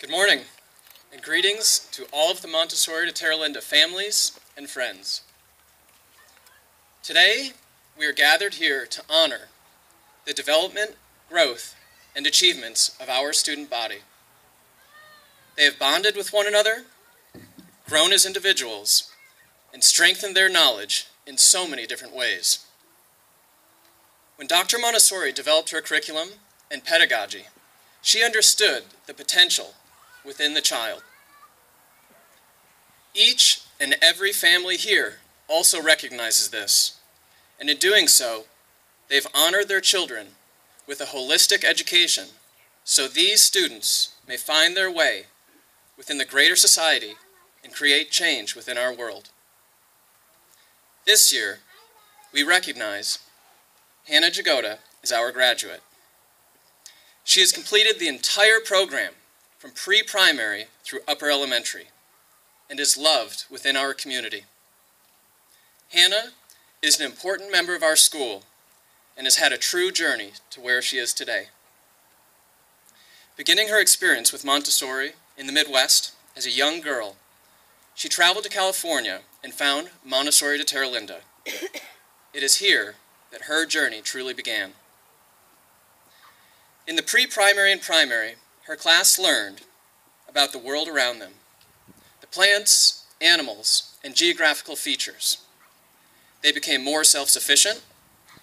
Good morning, and greetings to all of the Montessori de Terralinda families and friends. Today, we are gathered here to honor the development, growth, and achievements of our student body. They have bonded with one another, grown as individuals, and strengthened their knowledge in so many different ways. When Dr. Montessori developed her curriculum and pedagogy, she understood the potential within the child. Each and every family here also recognizes this, and in doing so, they've honored their children with a holistic education so these students may find their way within the greater society and create change within our world. This year, we recognize Hannah Jagoda as our graduate. She has completed the entire program from pre-primary through upper elementary and is loved within our community. Hannah is an important member of our school and has had a true journey to where she is today. Beginning her experience with Montessori in the Midwest as a young girl, she traveled to California and found Montessori de Terralinda. It is here that her journey truly began. In the pre-primary and primary, her class learned about the world around them, the plants, animals, and geographical features. They became more self-sufficient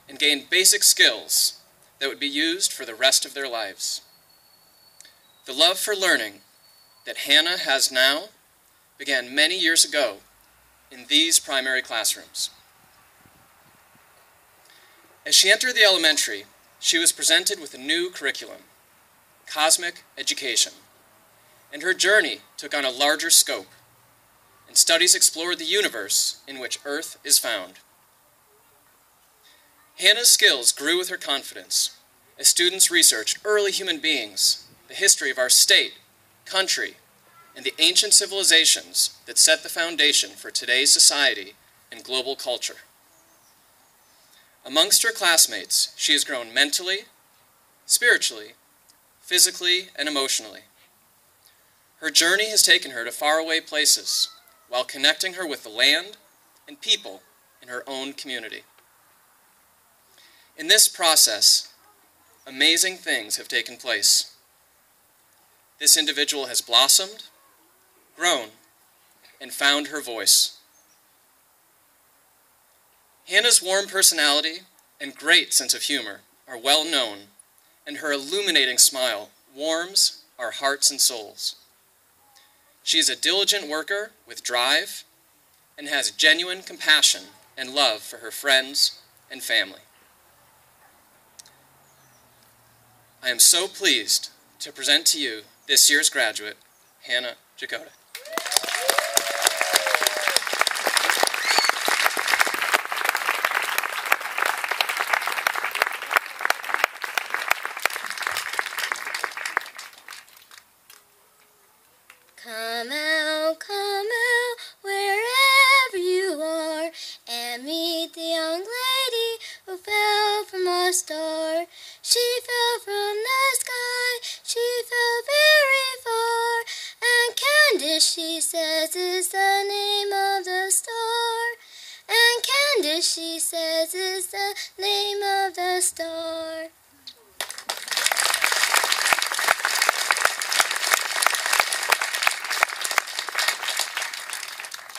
and gained basic skills that would be used for the rest of their lives. The love for learning that Hannah has now began many years ago in these primary classrooms. As she entered the elementary, she was presented with a new curriculum, Cosmic Education, and her journey took on a larger scope, and studies explored the universe in which Earth is found. Hannah's skills grew with her confidence as students researched early human beings, the history of our state, country, and the ancient civilizations that set the foundation for today's society and global culture. Amongst her classmates, she has grown mentally, spiritually, physically, and emotionally. Her journey has taken her to faraway places while connecting her with the land and people in her own community. In this process, amazing things have taken place. This individual has blossomed, grown, and found her voice. Hannah's warm personality and great sense of humor are well known, and her illuminating smile warms our hearts and souls. She is a diligent worker with drive and has genuine compassion and love for her friends and family. I am so pleased to present to you this year's graduate, Hannah Jagoda. Come out, wherever you are, and meet the young lady who fell from a star. She fell from the sky, she fell very far, and Candace, she says, is the name of the star. And Candace, she says, is the name of the star.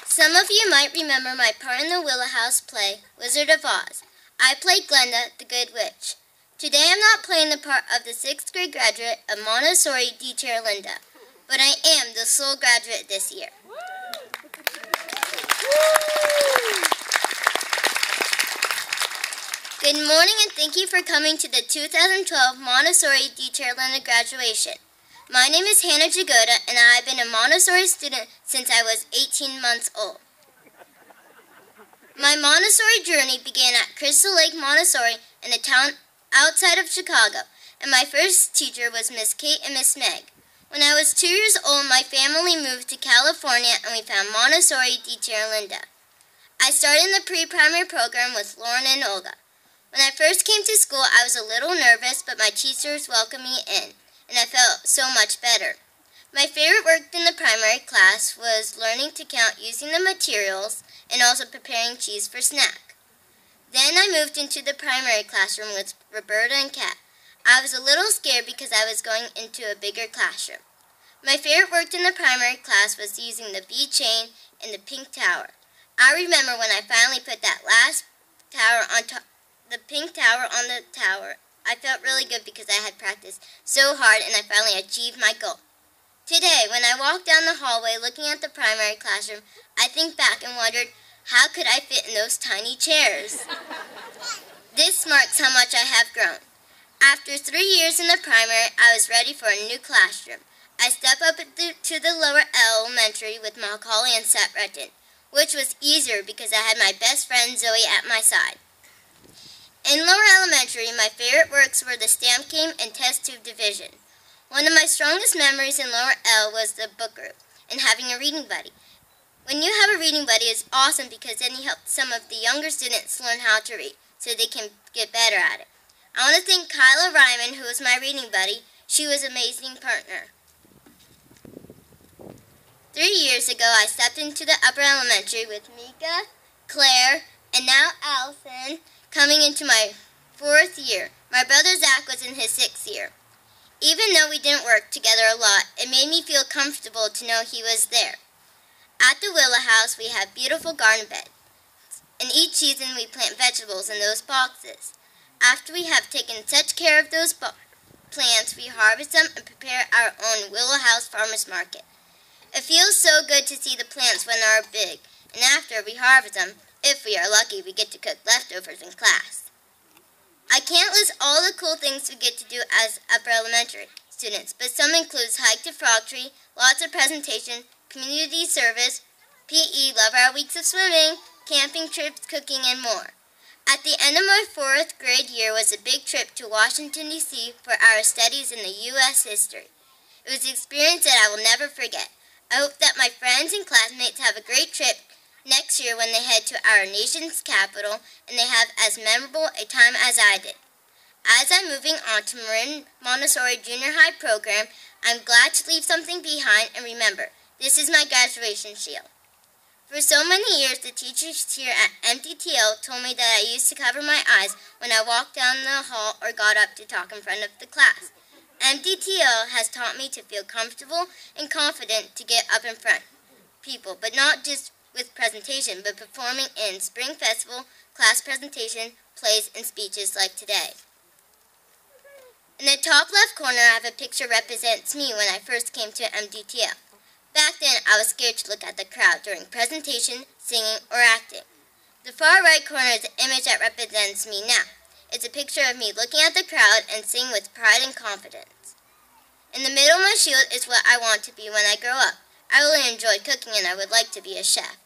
Some of you might remember my part in the Willow House play, Wizard of Oz. I played Glenda, the Good Witch. Today I'm not playing the part of the 6th grade graduate of Montessori de Terralinda, but I am the sole graduate this year. Good morning and thank you for coming to the 2012 Montessori de Terralinda graduation. My name is Hannah Jagoda, and I have been a Montessori student since I was 18 months old. My Montessori journey began at Crystal Lake Montessori in a town outside of Chicago, and my first teacher was Miss Kate and Miss Meg. When I was 2 years old, my family moved to California, and we found Montessori de Terralinda. I started in the pre-primary program with Lauren and Olga. When I first came to school, I was a little nervous, but my teachers welcomed me in, and I felt so much better. My favorite work in the primary class was learning to count using the materials and also preparing cheese for snack. Then I moved into the primary classroom with Roberta and Kat. I was a little scared because I was going into a bigger classroom. My favorite work in the primary class was using the bee chain and the pink tower. I remember when I finally put that last tower on top, the pink tower on the tower. I felt really good because I had practiced so hard and I finally achieved my goal. Today, when I walk down the hallway looking at the primary classroom, I think back and wondered, how could I fit in those tiny chairs? This marks how much I have grown. After 3 years in the primary, I was ready for a new classroom. I stepped up to the lower elementary with Macaulay and Seth Retton, which was easier because I had my best friend Zoe at my side. In lower elementary, my favorite works were the stamp game and test tube division. One of my strongest memories in lower L was the book group and having a reading buddy. When you have a reading buddy, it's awesome because then you help some of the younger students learn how to read so they can get better at it. I want to thank Kyla Ryman, who was my reading buddy. She was an amazing partner. 3 years ago, I stepped into the upper elementary with Mika, Claire, and now Allison, coming into my 4th year. My brother Zach was in his 6th year. Even though we didn't work together a lot, it made me feel comfortable to know he was there. At the Willow House, we have beautiful garden beds, and each season we plant vegetables in those boxes. After we have taken such care of those plants, we harvest them and prepare our own Willow House Farmers Market. It feels so good to see the plants when they are big, and after we harvest them, if we are lucky, we get to cook leftovers in class. I can't list all the cool things we get to do as upper elementary students, but some includes hike to Frog Tree, lots of presentation, community service, PE, love our weeks of swimming, camping trips, cooking, and more. At the end of my 4th grade year was a big trip to Washington, D.C. for our studies in the U.S. history. It was an experience that I will never forget. I hope that my friends and classmates have a great trip next year when they head to our nation's capital and they have as memorable a time as I did. As I'm moving on to Marin Montessori Junior High program, I'm glad to leave something behind and remember, this is my graduation shield. For so many years, the teachers here at MdTL told me that I used to cover my eyes when I walked down the hall or got up to talk in front of the class. MdTL has taught me to feel comfortable and confident to get up in front of people, but not just with presentation, but performing in Spring Festival, class presentation, plays, and speeches like today. In the top left corner, I have a picture that represents me when I first came to MdTL. Back then, I was scared to look at the crowd during presentation, singing, or acting. The far right corner is the image that represents me now. It's a picture of me looking at the crowd and singing with pride and confidence. In the middle of my shield is what I want to be when I grow up. I really enjoy cooking and I would like to be a chef.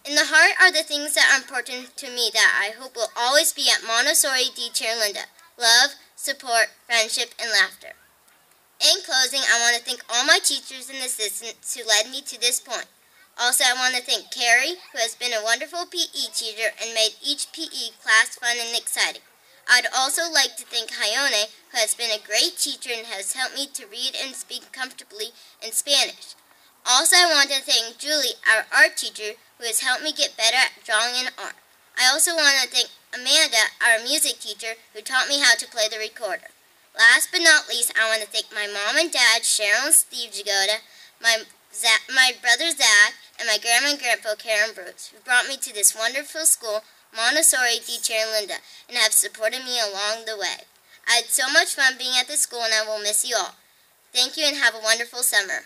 In the heart are the things that are important to me that I hope will always be at Montessori D. Chair Linda. Love, support, friendship, and laughter. In closing, I want to thank all my teachers and assistants who led me to this point. Also, I want to thank Carrie, who has been a wonderful PE teacher and made each PE class fun and exciting. I'd also like to thank Hayone, who has been a great teacher and has helped me to read and speak comfortably in Spanish. Also, I want to thank Julie, our art teacher, who has helped me get better at drawing and art. I also want to thank Amanda, our music teacher, who taught me how to play the recorder. Last but not least, I want to thank my mom and dad, Cheryl and Steve Jagoda, my brother Zach, and my grandma and grandpa, Karen Bruce, who brought me to this wonderful school, Montessori D. Chair Linda, and have supported me along the way. I had so much fun being at the school, and I will miss you all. Thank you, and have a wonderful summer.